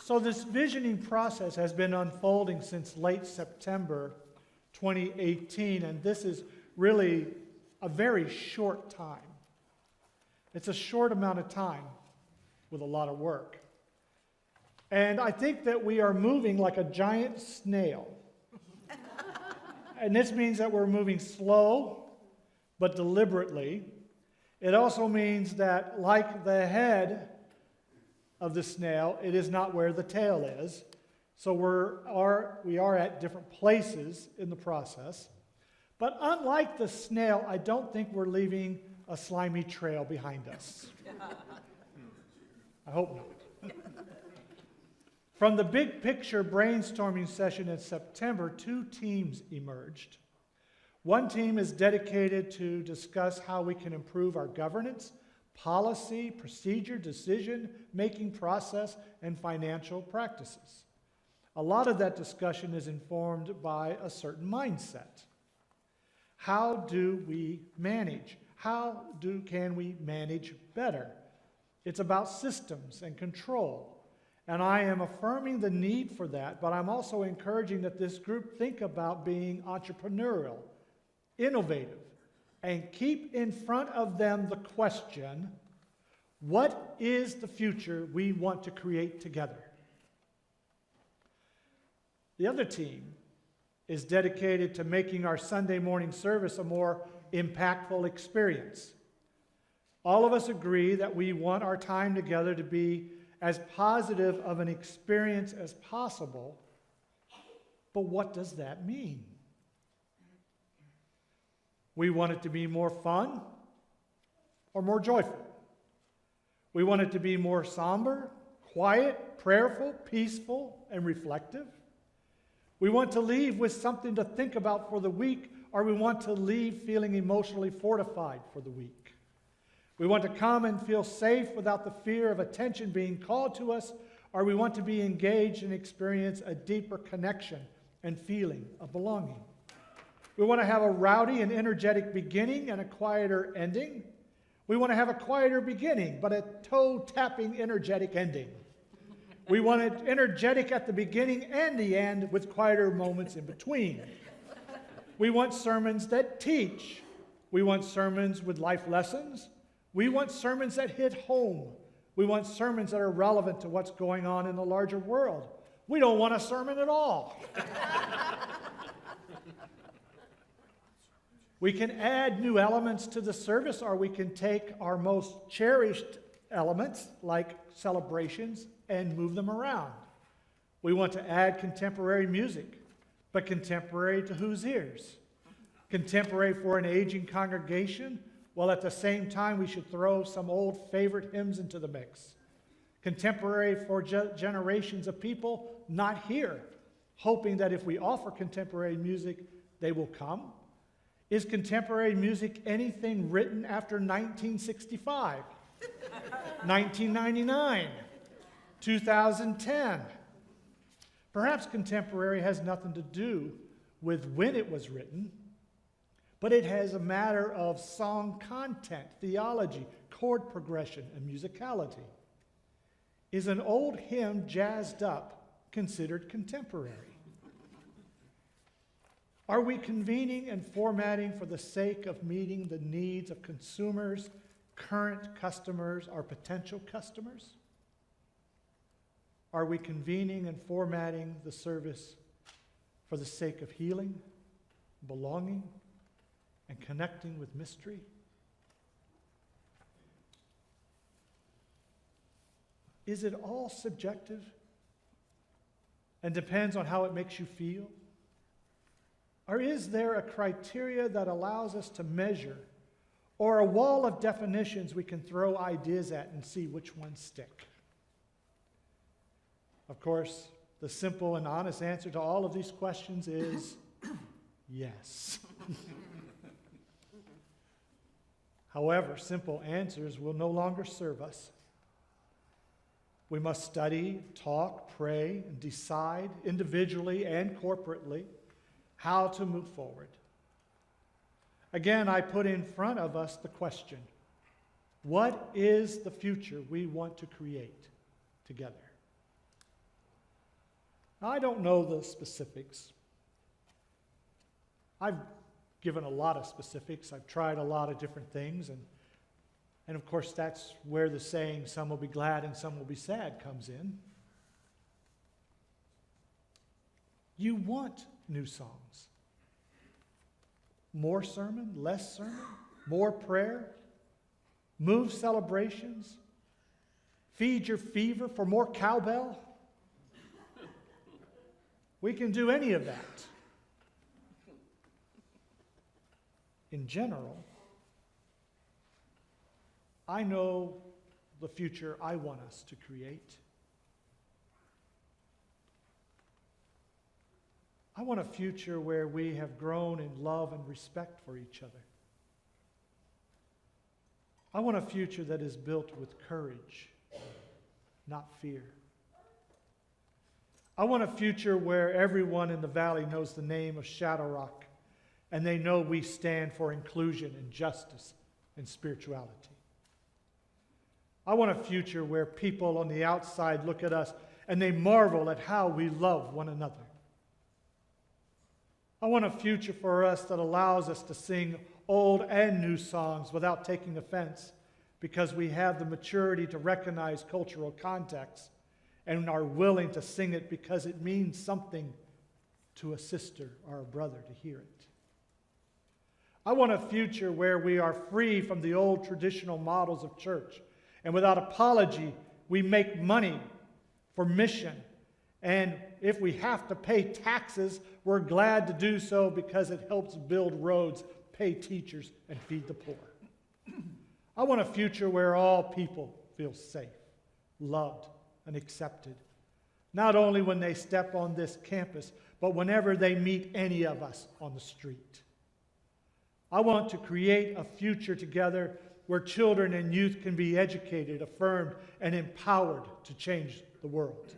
So this visioning process has been unfolding since late September 2018, and this is really a very short time. It's a short amount of time with a lot of work. And I think that we are moving like a giant snail. And this means that we're moving slow, but deliberately. It also means that, like the head of the snail, it is not where the tail is. So we are at different places in the process. But unlike the snail, I don't think we're leaving a slimy trail behind us. I hope not. From the big picture brainstorming session in September, 2 teams emerged. One team is dedicated to discuss how we can improve our governance, policy, procedure, decision-making process, and financial practices. A lot of that discussion is informed by a certain mindset. How do we manage? Can we manage better? It's about systems and control. And I am affirming the need for that, but I'm also encouraging that this group think about being entrepreneurial, innovative, and keep in front of them the question, what is the future we want to create together? The other team is dedicated to making our Sunday morning service a more impactful experience. All of us agree that we want our time together to be as positive of an experience as possible, but what does that mean? We want it to be more fun or more joyful. We want it to be more somber, quiet, prayerful, peaceful, and reflective. We want to leave with something to think about for the week, or we want to leave feeling emotionally fortified for the week. We want to come and feel safe without the fear of attention being called to us, or we want to be engaged and experience a deeper connection and feeling of belonging. We want to have a rowdy and energetic beginning and a quieter ending. We want to have a quieter beginning, but a toe-tapping, energetic ending. We want it energetic at the beginning and the end with quieter moments in between. We want sermons that teach. We want sermons with life lessons. We want sermons that hit home. We want sermons that are relevant to what's going on in the larger world. We don't want a sermon at all. We can add new elements to the service, or we can take our most cherished elements, like celebrations, and move them around. We want to add contemporary music, but contemporary to whose ears? Contemporary for an aging congregation, while at the same time we should throw some old favorite hymns into the mix. Contemporary for generations of people not here, hoping that if we offer contemporary music, they will come. Is contemporary music anything written after 1965, 1999, 2010? Perhaps contemporary has nothing to do with when it was written, but it has a matter of song content, theology, chord progression, and musicality. Is an old hymn jazzed up considered contemporary? Are we convening and formatting for the sake of meeting the needs of consumers, current customers, or potential customers? Are we convening and formatting the service for the sake of healing, belonging, and connecting with mystery? Is it all subjective and depends on how it makes you feel? Or is there a criteria that allows us to measure, or a wall of definitions we can throw ideas at and see which ones stick? Of course, the simple and honest answer to all of these questions is yes. However, simple answers will no longer serve us. We must study, talk, pray, and decide individually and corporately how to move forward. Again, I put in front of us the question, what is the future we want to create together? Now, I don't know the specifics. I've given a lot of specifics. I've tried a lot of different things. And of course, that's where the saying, some will be glad and some will be sad, comes in. You want new songs. More sermon, less sermon, more prayer, move celebrations, feed your fever for more cowbell. We can do any of that. In general, I know the future I want us to create. I want a future where we have grown in love and respect for each other. I want a future that is built with courage, not fear. I want a future where everyone in the valley knows the name of Shadow Rock, and they know we stand for inclusion and justice and spirituality. I want a future where people on the outside look at us and they marvel at how we love one another. I want a future for us that allows us to sing old and new songs without taking offense, because we have the maturity to recognize cultural context and are willing to sing it because it means something to a sister or a brother to hear it. I want a future where we are free from the old traditional models of church, and without apology, we make money for mission. And if we have to pay taxes, we're glad to do so because it helps build roads, pay teachers, and feed the poor. I want a future where all people feel safe, loved, and accepted, not only when they step on this campus, but whenever they meet any of us on the street. I want to create a future together where children and youth can be educated, affirmed, and empowered to change the world.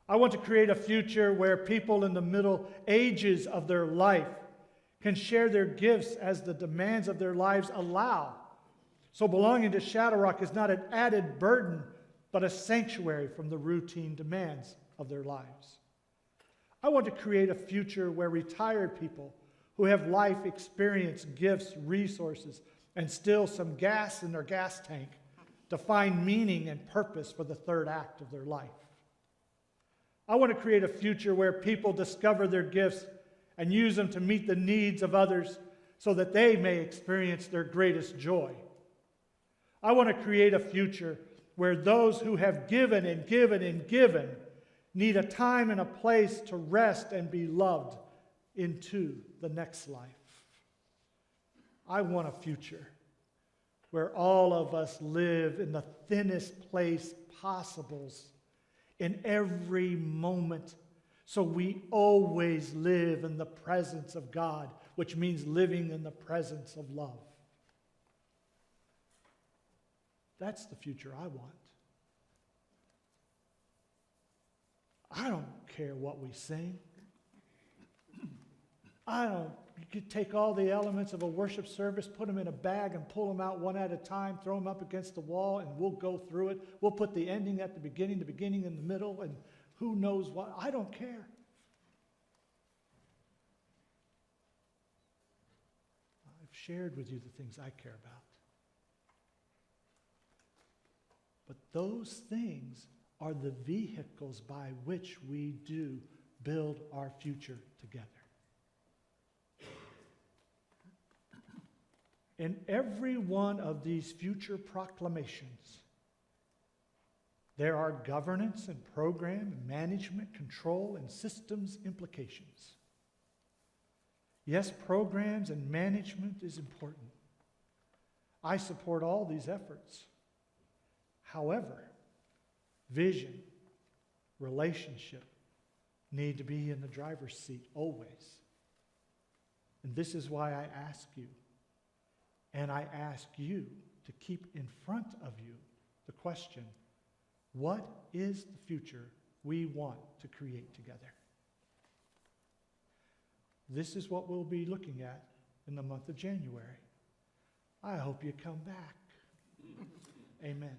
I want to create a future where people in the middle ages of their life can share their gifts as the demands of their lives allow. So belonging to Shadow Rock is not an added burden, but a sanctuary from the routine demands of their lives. I want to create a future where retired people who have life experience, gifts, resources, and still some gas in their gas tank to find meaning and purpose for the third act of their life. I want to create a future where people discover their gifts and use them to meet the needs of others so that they may experience their greatest joy. I want to create a future where those who have given and given and given need a time and a place to rest and be loved into the next life. I want a future where all of us live in the thinnest place possible in every moment, so we always live in the presence of God, which means living in the presence of love. That's the future I want. I don't care what we sing. You could take all the elements of a worship service, put them in a bag and pull them out one at a time, throw them up against the wall, and we'll go through it. We'll put the ending at the beginning in the middle, and who knows what. I don't care. I've shared with you the things I care about. But those things are the vehicles by which we do build our future together. In every one of these future proclamations, there are governance and program and management, control, and systems implications. Yes, programs and management is important. I support all these efforts. However, vision, relationship need to be in the driver's seat always. And this is why I ask you, and I ask you to keep in front of you the question, what is the future we want to create together? This is what we'll be looking at in the month of January. I hope you come back. Amen.